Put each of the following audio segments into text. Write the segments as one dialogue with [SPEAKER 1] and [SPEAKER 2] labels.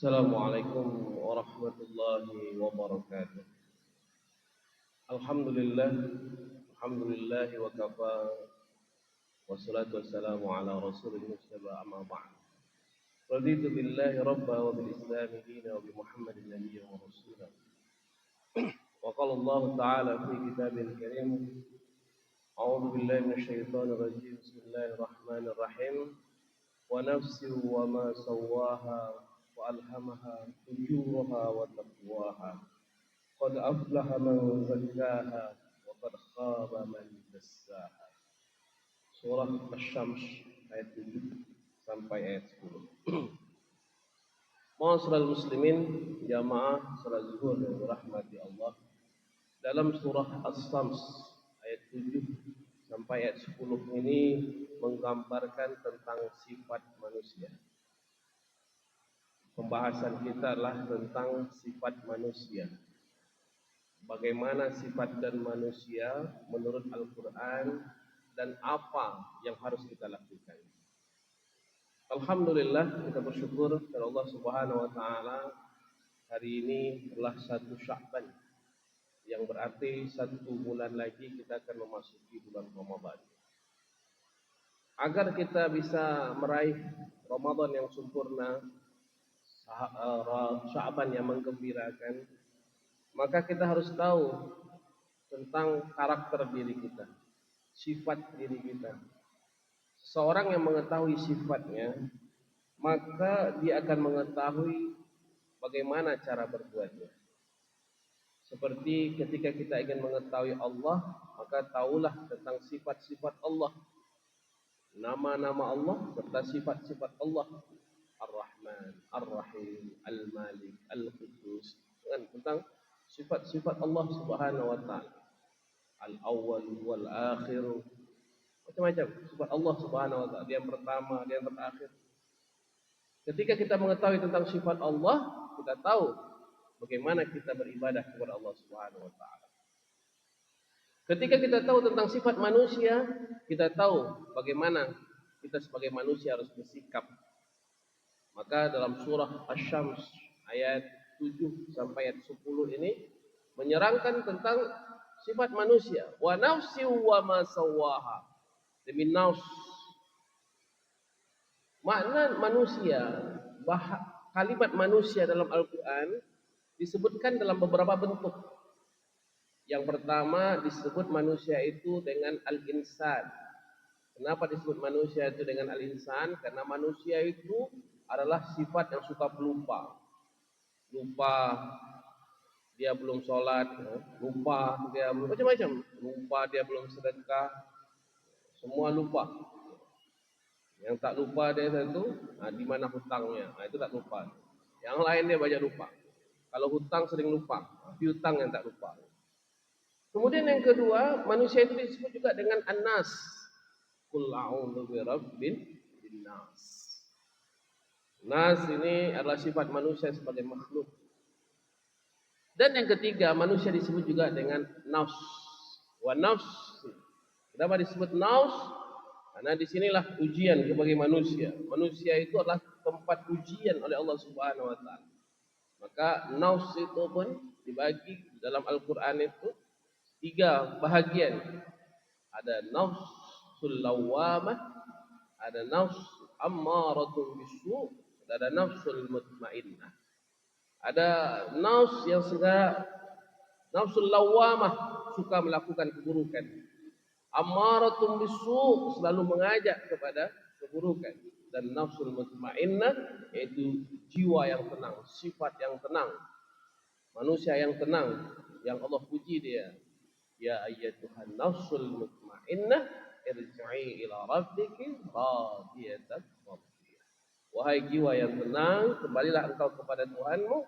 [SPEAKER 1] Assalamualaikum warahmatullahi wabarakatuh. Alhamdulillah, alhamdulillah wa kafa wassalatu wassalamu ala rasulil mustafa amma ba'd. Raditu billahi rabba wa bil islam dina wa bi Muhammadin nabiyyan wa rasula. Wa qala Allah ta'ala fi kitabil karim, a'udzu billahi minasyaitonir rajim. Bismillahir rahmanir rahim. Wa nafsin wa ma sawwaha wa alhamaha fujuraha wa taqwaha. Qad aflaha man zakkaha wa qad khaba man dassaha. Surah Asy-Syams ayat 7 sampai ayat 10. Ma'asyiral muslimin, jamaah salat zuhur yang dirahmati Allah. Dalam surah Asy-Syams ayat 7 sampai ayat 10 ini menggambarkan tentang sifat manusia. Pembahasan kita adalah tentang sifat manusia. Bagaimana sifat dan manusia menurut Al-Quran dan apa yang harus kita lakukan. Alhamdulillah, kita bersyukur kepada Allah Subhanahu wa taala. Hari ini adalah 1 Sya'ban, yang berarti 1 bulan lagi kita akan memasuki bulan Ramadan. Agar kita bisa meraih Ramadan yang sempurna, Sya'ban yang menggembirakan, maka kita harus tahu tentang karakter diri kita, sifat diri kita. Seorang yang mengetahui sifatnya, maka dia akan mengetahui bagaimana cara berbuatnya. Seperti ketika kita ingin mengetahui Allah, maka tahulah tentang sifat-sifat Allah, nama-nama Allah serta sifat-sifat Allah. Ar-Rahman, Ar-Rahim, Al-Malik, Al-Quddus, tentang sifat-sifat Allah Subhanahu wa taala. Al-Awwal wal Akhir, macam-macam sifat Allah Subhanahu wa taala, dia yang pertama, dia yang terakhir. Ketika kita mengetahui tentang sifat Allah, kita tahu bagaimana kita beribadah kepada Allah Subhanahu wa taala. Ketika kita tahu tentang sifat manusia, kita tahu bagaimana kita sebagai manusia harus bersikap. Maka dalam surah Asy-Syams ayat 7 sampai ayat 10 ini menyerangkan tentang sifat manusia. Wa nafsi wa ma sawwaha. Demi nafs. Makna manusia, kalimat manusia dalam Al-Quran disebutkan dalam beberapa bentuk. Yang pertama disebut manusia itu dengan al-insan. Kenapa disebut manusia itu dengan al-insan? Karena manusia itu adalah sifat yang suka pelupa. Lupa dia belum sholat, lupa dia belum macam-macam, lupa dia belum sedekah, semua lupa. Yang tak lupa dia itu, di mana hutangnya, itu tak lupa. Yang lain dia banyak lupa. Kalau hutang sering lupa, piutang yang tak lupa. Kemudian yang kedua, manusia itu disebut juga dengan an-nas. Qul a'udzu birabbin nas. Nas ini adalah sifat manusia sebagai makhluk. Dan yang ketiga, manusia disebut juga dengan nafs. Wa nafs. Kenapa disebut nafs? Karena disinilah ujian bagi manusia. Manusia itu adalah tempat ujian oleh Allah Subhanahu wa taala. Maka nafs itu pun dibagi dalam Al-Quran itu 3 bahagian. Ada nafsul lawwamah, ada nafs ammaratun bisu', ada nafsul mutmainnah. Ada nafs yang sudah nafsul lawwamah, suka melakukan keburukan. Ammaratun bisu', selalu mengajak kepada keburukan. Dan nafsul mutmainnah, yaitu jiwa yang tenang, sifat yang tenang, manusia yang tenang, yang Allah puji dia. Ya ayyatuhan nafsul mutmainnah, irji'i ila rabbiki radiyatan mardiyah. Wahai jiwa yang tenang, kembalilah engkau kepada Tuhanmu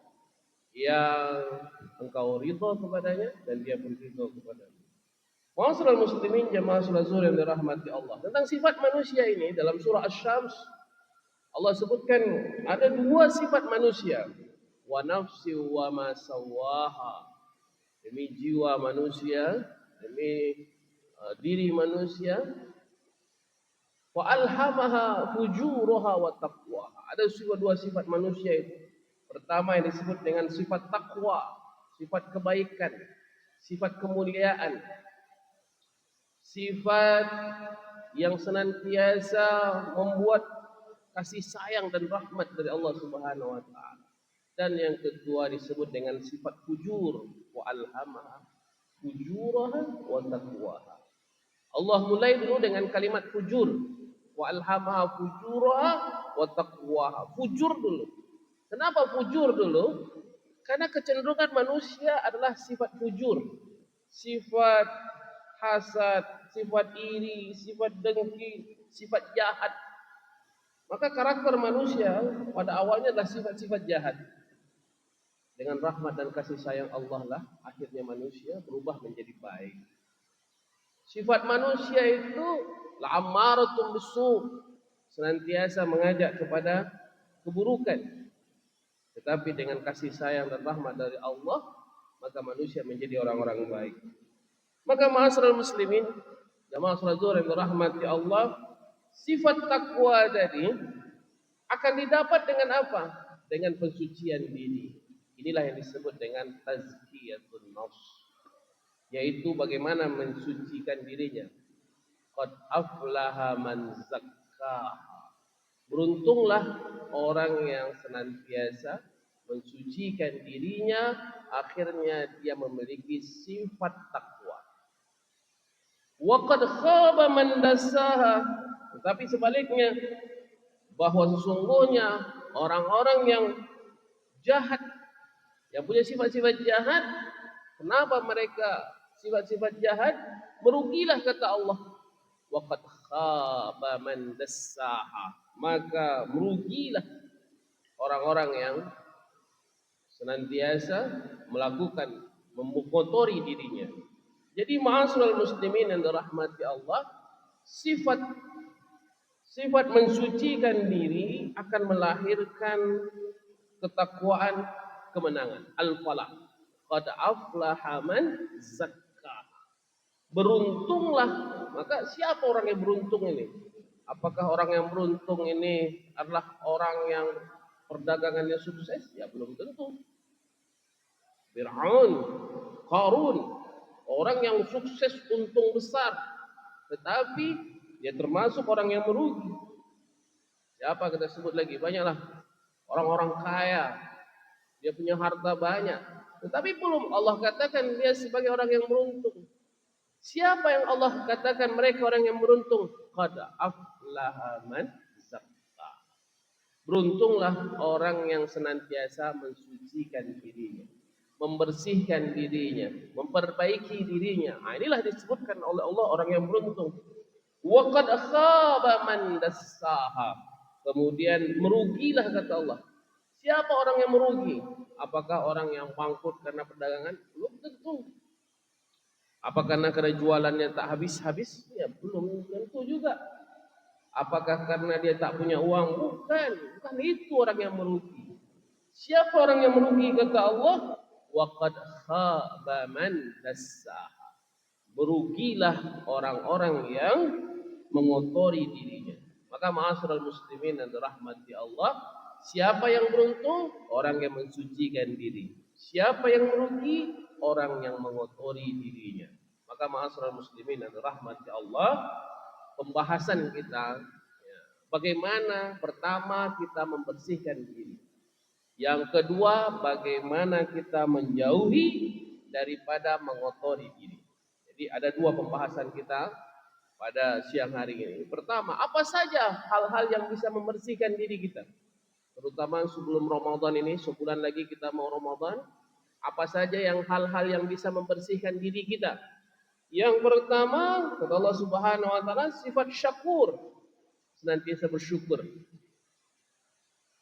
[SPEAKER 1] yang engkau ridha kepadanya dan dia pun ridha kepadamu. Ma'asyiral muslimin, jamaah salat zuhur yang dirahmati Allah. Tentang sifat manusia ini dalam surah Asy-Syams Allah sebutkan ada 2 sifat manusia. Wa nafsi wa ma sawwaha. Demi jiwa manusia, demi diri manusia. Wa alhamaha fujuraha wa taqwaha. Ada 2 sifat manusia itu. Pertama yang disebut dengan sifat takwa, sifat kebaikan, sifat kemuliaan, sifat yang senantiasa membuat kasih sayang dan rahmat dari Allah Subhanahu wa taala. Dan yang kedua disebut dengan sifat fujur, wa alhamaha fujuraha wa taqwaha. Allah mulai dulu dengan kalimat fujur, wa alhamaha fujuraha wa taqwaha. Fujur dulu. Kenapa fujur dulu? Karena kecenderungan manusia adalah sifat fujur, sifat hasad, sifat iri, sifat dengki, sifat jahat. Maka karakter manusia pada awalnya adalah sifat-sifat jahat. Dengan rahmat dan kasih sayang Allah lah akhirnya manusia berubah menjadi baik. Sifat manusia itu la'ammaratun bisu', senantiasa mengajak kepada keburukan. Tetapi dengan kasih sayang dan rahmat dari Allah, maka manusia menjadi orang-orang baik. Maka ma'asyiral muslimin, jamaah salat zuhur yang dirahmati Allah, sifat takwa tadi akan didapat dengan apa? Dengan pensucian diri. Inilah yang disebut dengan tazkiyatun nafs, yaitu bagaimana mensucikan dirinya. Qad aflaha man zakkaha. Beruntunglah orang yang senantiasa mensucikan dirinya, akhirnya dia memiliki sifat takwa. Wa qad khaba man dassaha. Tetapi sebaliknya, bahwa sesungguhnya orang-orang yang jahat, yang punya sifat-sifat jahat, kenapa mereka sifat-sifat jahat? Merugilah kata Allah. Wa qad khaba man dassaha. Maka merugilah orang-orang yang senantiasa melakukan mengotori dirinya. Jadi ma'asyiral muslimin yang dirahmati Allah, sifat mensucikan diri akan melahirkan ketakwaan, kemenangan. Al-falah. Qad aflaha man zakka. Beruntunglah. Maka siapa orang yang beruntung ini? Apakah orang yang beruntung ini adalah orang yang perdagangannya sukses? Ya belum tentu. Fir'aun, Qarun, orang yang sukses untung besar, tetapi dia termasuk orang yang merugi. Siapa kita sebut lagi? Banyaklah orang-orang kaya, dia punya harta banyak, tetapi belum Allah katakan dia sebagai orang yang beruntung. Siapa yang Allah katakan mereka orang yang beruntung? Qad aflaha man zakka. Beruntunglah orang yang senantiasa mensucikan dirinya, membersihkan dirinya, memperbaiki dirinya. Nah, inilah disebutkan oleh Allah orang yang beruntung. Wa qad khaba man dassaha. Kemudian merugilah kata Allah. Siapa orang yang merugi? Apakah orang yang bangkrut karena perdagangan? Belum tentu. Apakah karena jualannya tak habis-habis? Ya belum tentu juga. Apakah karena dia tak punya uang? Bukan. Bukan itu orang yang merugi. Siapa orang yang merugi kata Allah? Wa qad khaba man dassaha. Berugilah orang-orang yang mengotori dirinya. Maka ma'asyiral muslimin dan dirahmati Allah, siapa yang beruntung? Orang yang mensucikan diri. Siapa yang merugi? Orang yang mengotori dirinya. Maka ma'asyiral muslimin dan dirahmati Allah, pembahasan kita ya, bagaimana pertama kita membersihkan diri. Yang kedua, bagaimana kita menjauhi daripada mengotori diri. Jadi ada dua pembahasan kita pada siang hari ini. Pertama, apa saja hal-hal yang bisa membersihkan diri kita? Terutama sebelum Ramadan ini, sebulan lagi kita mau Ramadan. Apa saja yang hal-hal yang bisa membersihkan diri kita? Yang pertama, kata Allah Subhanahu wa taala, sifat syakur. Senantiasa bersyukur.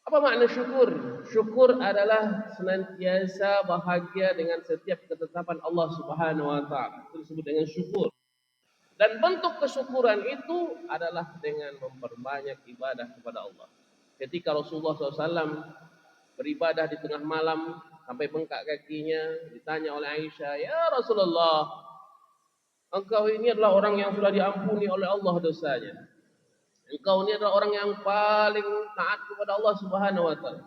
[SPEAKER 1] Apa makna syukur? Syukur adalah senantiasa bahagia dengan setiap ketetapan Allah Subhanahu wa taala. Itu disebut dengan syukur. Dan bentuk kesyukuran itu adalah dengan memperbanyak ibadah kepada Allah. Ketika Rasulullah SAW beribadah di tengah malam sampai bengkak kakinya, ditanya oleh Aisyah, "Ya Rasulullah, engkau ini adalah orang yang sudah diampuni oleh Allah dosanya. Engkau ini adalah orang yang paling taat kepada Allah Subhanahu wa taala.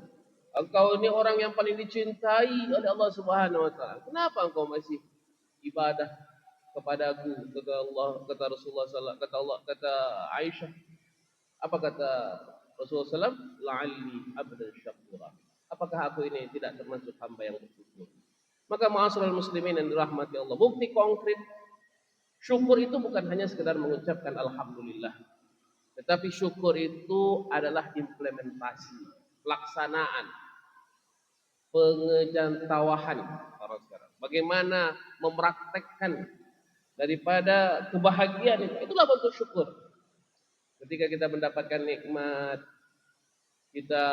[SPEAKER 1] Engkau ini orang yang paling dicintai oleh Allah Subhanahu wa taala. Kenapa engkau masih ibadah kepadaku? Kata Allah, kata Rasulullah sallallahu kata Allah, kata Aisyah. Apa kata Rasulullah sallallahu la'alli abdan syakura. Apakah aku ini tidak termasuk hamba yang bersyukur? Maka ma'asyiral muslimin yang dirahmati Allah, bukti konkret syukur itu bukan hanya sekedar mengucapkan alhamdulillah. Tetapi syukur itu adalah implementasi, pelaksanaan, pengejantawahan orang sekarang. Bagaimana mempraktekkan daripada kebahagiaan itu. Itulah bentuk syukur. Ketika kita mendapatkan nikmat, kita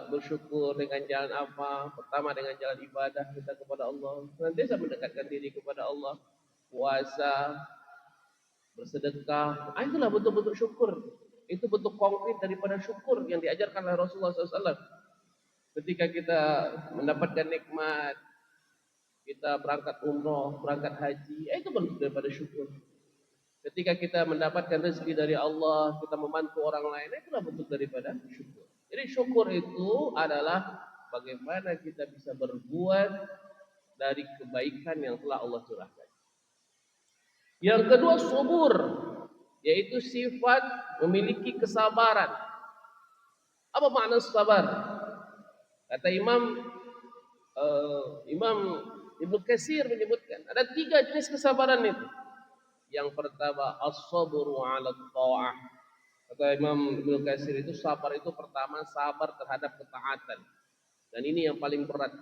[SPEAKER 1] bersyukur dengan jalan apa? Pertama dengan jalan ibadah kita kepada Allah. Senantiasa mendekatkan diri kepada Allah. Puasa, bersedekah. Itulah bentuk-bentuk syukur. Itu bentuk konkret daripada syukur yang diajarkan oleh Rasulullah SAW. Ketika kita mendapatkan nikmat, kita berangkat umroh, berangkat haji, itu bentuk daripada syukur. Ketika kita mendapatkan rezeki dari Allah, kita membantu orang lain, itulah bentuk daripada syukur. Jadi syukur itu adalah bagaimana kita bisa berbuat dari kebaikan yang telah Allah curahkan. Yang kedua, subur, yaitu sifat memiliki kesabaran. Apa makna sabar? Kata Imam Ibnu Katsir menyebutkan ada 3 jenis kesabaran itu. Yang pertama as-sabru 'ala ta'ah. Kata Imam Ibnu Katsir itu sabar itu pertama sabar terhadap ketaatan. Dan ini yang paling berat.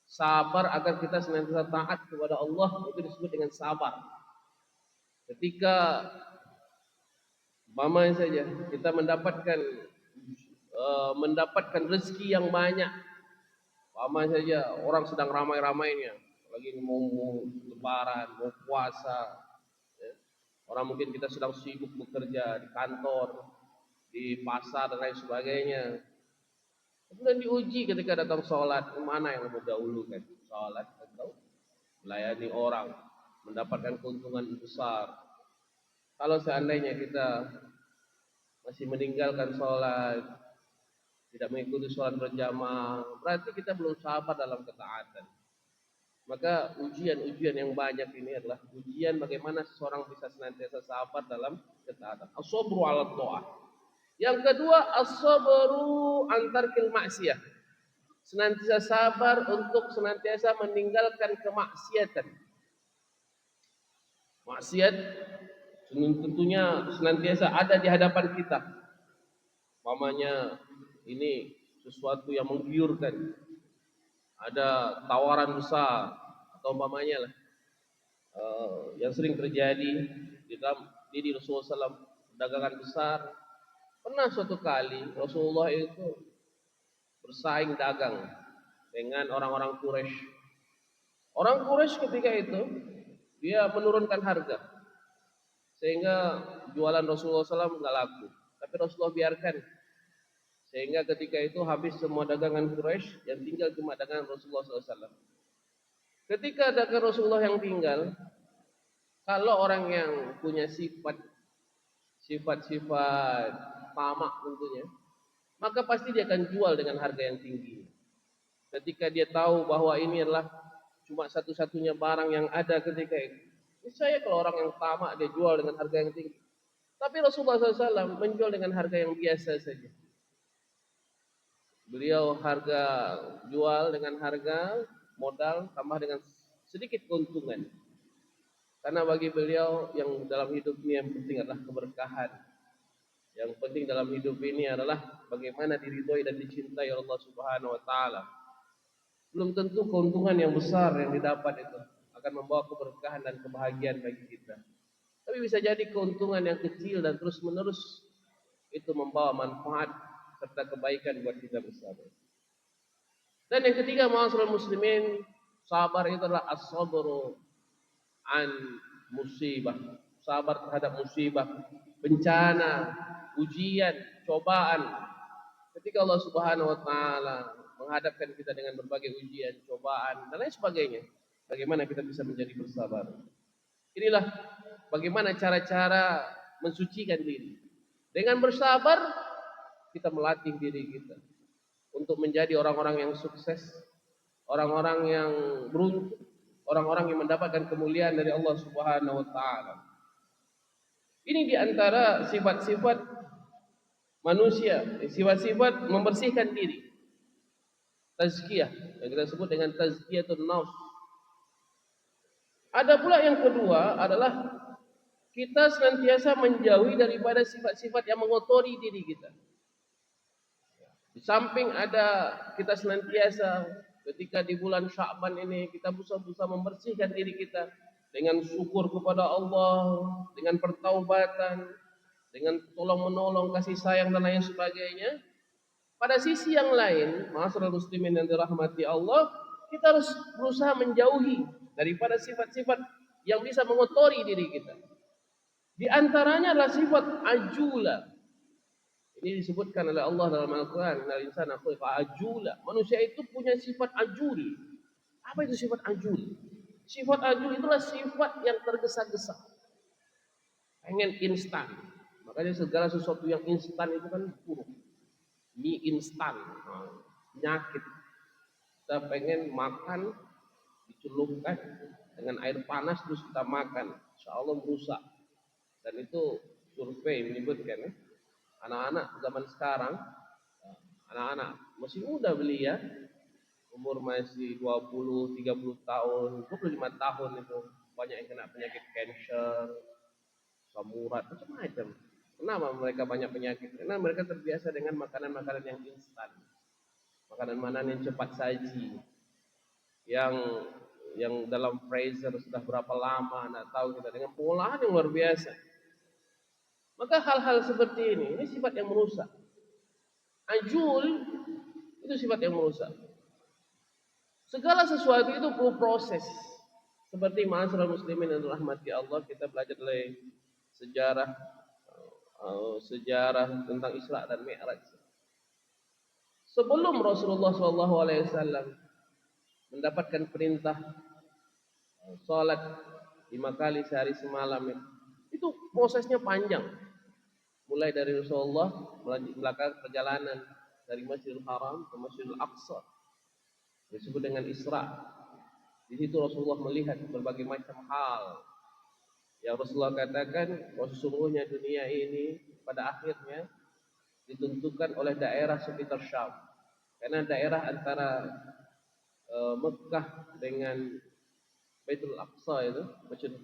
[SPEAKER 1] Sabar agar kita senantiasa taat kepada Allah itu disebut dengan sabar. Ketika umpamanya saja kita mendapatkan rezeki yang banyak. Umpamanya saja orang sedang ramai-ramainya, lagi mau lebaran, mau puasa. Ya. Orang mungkin kita sedang sibuk bekerja di kantor, di pasar dan lain sebagainya. Kemudian diuji ketika datang sholat, mana yang lebih dahulu kan? Sholat atau melayani orang, mendapatkan keuntungan besar. Kalau seandainya kita masih meninggalkan sholat, tidak mengikuti sholat berjamaah, berarti kita belum sabar dalam ketaatan. Maka ujian-ujian yang banyak ini adalah ujian bagaimana seseorang bisa senantiasa sabar dalam ketaatan. As-sabru 'ala ta'ah. Yang kedua, as-sabru antarkil maksiyah. Senantiasa sabar untuk senantiasa meninggalkan kemaksiatan. Maksiat tentunya senantiasa ada di hadapan kita. Umpamanya ini sesuatu yang menggiurkan. Ada tawaran besar atau umpamanya lah yang sering terjadi di dalam diri Rasulullah SAW, perdagangan besar. Pernah suatu kali Rasulullah itu bersaing dagang dengan orang-orang Quraisy. Orang Quraisy ketika itu dia menurunkan harga sehingga jualan Rasulullah SAW nggak laku. Tapi Rasulullah biarkan sehingga ketika itu habis semua dagangan Quraisy, yang tinggal cuma dagangan Rasulullah SAW. Ketika dagangan Rasulullah yang tinggal, kalau orang yang punya sifat-sifat tamak tentunya, maka pasti dia akan jual dengan harga yang tinggi. Ketika dia tahu bahwa ini adalah cuma satu-satunya barang yang ada ketika itu, niscaya kalau orang yang tamak dia jual dengan harga yang tinggi. Tapi Rasulullah SAW menjual dengan harga yang biasa saja. Beliau jual dengan harga modal tambah dengan sedikit keuntungan. Karena bagi beliau yang dalam hidup ini yang penting adalah keberkahan. Yang penting dalam hidup ini adalah bagaimana diridhoi dan dicintai Allah Subhanahu wa taala. Belum tentu keuntungan yang besar yang didapat itu akan membawa keberkahan dan kebahagiaan bagi kita. Tapi bisa jadi keuntungan yang kecil dan terus-menerus itu membawa manfaat serta kebaikan buat kita bersama. Dan yang ketiga, ma'asyiral muslimin, sabar itu adalah as-sabru an musibah. Sabar terhadap musibah, bencana, ujian, cobaan. Ketika Allah Subhanahu wa taala menghadapkan kita dengan berbagai ujian, cobaan dan lain sebagainya, bagaimana kita bisa menjadi bersabar. Inilah bagaimana cara-cara mensucikan diri. Dengan bersabar kita melatih diri kita untuk menjadi orang-orang yang sukses, orang-orang yang beruntung, orang-orang yang mendapatkan kemuliaan dari Allah Subhanahu wa taala. Ini di antara sifat-sifat manusia, sifat-sifat membersihkan diri. Tazkiyah, yang kita sebut dengan tazkiyatun nafs. Ada pula yang kedua adalah kita senantiasa menjauhi daripada sifat-sifat yang mengotori diri kita. Di samping ada kita senantiasa ketika di bulan Sya'ban ini kita berusaha membersihkan diri kita dengan syukur kepada Allah, dengan pertaubatan, dengan tolong menolong, kasih sayang dan lain sebagainya. Pada sisi yang lain, ma'asyiral muslimin yang dirahmati Allah, kita harus berusaha menjauhi daripada sifat-sifat yang bisa mengotori diri kita. Di antaranya adalah sifat ajula. Ini disebutkan oleh Allah dalam Al-Quran. Innal insana khuliqa ajula. Manusia itu punya sifat ajul. Apa itu sifat ajul? Sifat ajul itulah sifat yang tergesa-gesa. Pengen instan. Makanya segala sesuatu yang instan itu kan buruk. Mie instan, penyakit. Kita pengen makan, dicelupkan dengan air panas terus kita makan. Insya Allah merusak. Dan itu survei menyebutkan anak-anak zaman sekarang, anak-anak masih muda belia, umur masih 20, 30 tahun, 25 tahun itu banyak yang kena penyakit kanker, asam urat, macam-macam. Kenapa mereka banyak penyakit? Karena mereka terbiasa dengan makanan-makanan yang instan, makanan-makanan yang cepat saji, yang dalam freezer sudah berapa lama, tidak tahu kita, dengan pengolahan yang luar biasa. Maka hal-hal seperti ini sifat yang merusak. Ajul itu sifat yang merusak. Segala sesuatu itu perlu proses. Seperti ma'asyiral muslimin yang dirahmati Allah, kita belajar dari sejarah tentang Isra dan Mi'raj. Sebelum Rasulullah SAW mendapatkan perintah salat 5 kali sehari semalam, itu prosesnya panjang. Mulai dari Rasulullah melakukan perjalanan dari Masjidil Haram ke Masjidil Aqsa, disebut dengan Isra. Di situ Rasulullah melihat berbagai macam hal yang Rasulullah katakan bahwa sesungguhnya dunia ini pada akhirnya ditentukan oleh daerah sekitar Syam. Karena daerah antara Mekah dengan Baitul Aqsa itu,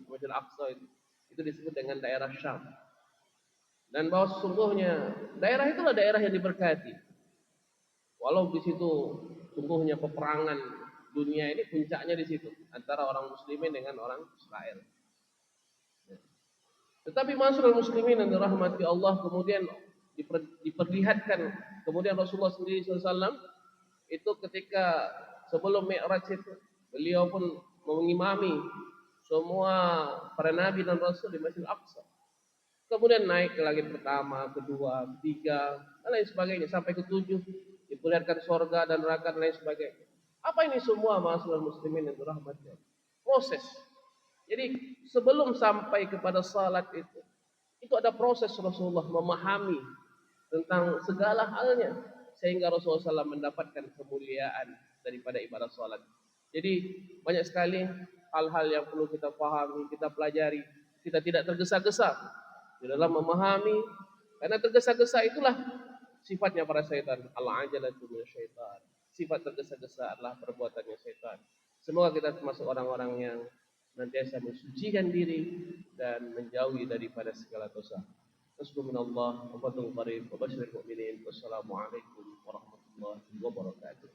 [SPEAKER 1] Masjidil Aqsa itu disebut dengan daerah Syam. Dan bahwa sesungguhnya daerah itulah daerah yang diberkati. Walau di situ sungguhnya peperangan dunia ini puncaknya di situ antara orang muslimin dengan orang Israel. Tetapi ma'asyiral muslimin yang dirahmati Allah, kemudian diperlihatkan, kemudian Rasulullah sendiri SAW itu ketika sebelum Mi'raj itu beliau pun mengimami semua para nabi dan rasul di Masjidil Aqsa. Kemudian naik ke langit pertama, kedua, ketiga, dan lain sebagainya sampai ke-7, diperlihatkan surga dan neraka dan lain sebagainya. Apa ini semua ma'asyiral muslimin yang dirahmati Allah? Proses. Jadi sebelum sampai kepada salat itu ada proses Rasulullah memahami tentang segala halnya sehingga Rasulullah SAW mendapatkan kemuliaan daripada ibadah salat. Jadi banyak sekali hal-hal yang perlu kita pahami, kita pelajari. Kita tidak tergesa-gesa di dalam memahami, karena tergesa-gesa itulah sifatnya para syaitan. Al-ajalatu minasyaitan. Sifat tergesa-gesa adalah perbuatannya syaitan. Semoga kita termasuk orang-orang yang senantiasa mensucikan diri dan menjauhi daripada segala dosa. Assalamualaikum warahmatullahi wabarakatuh.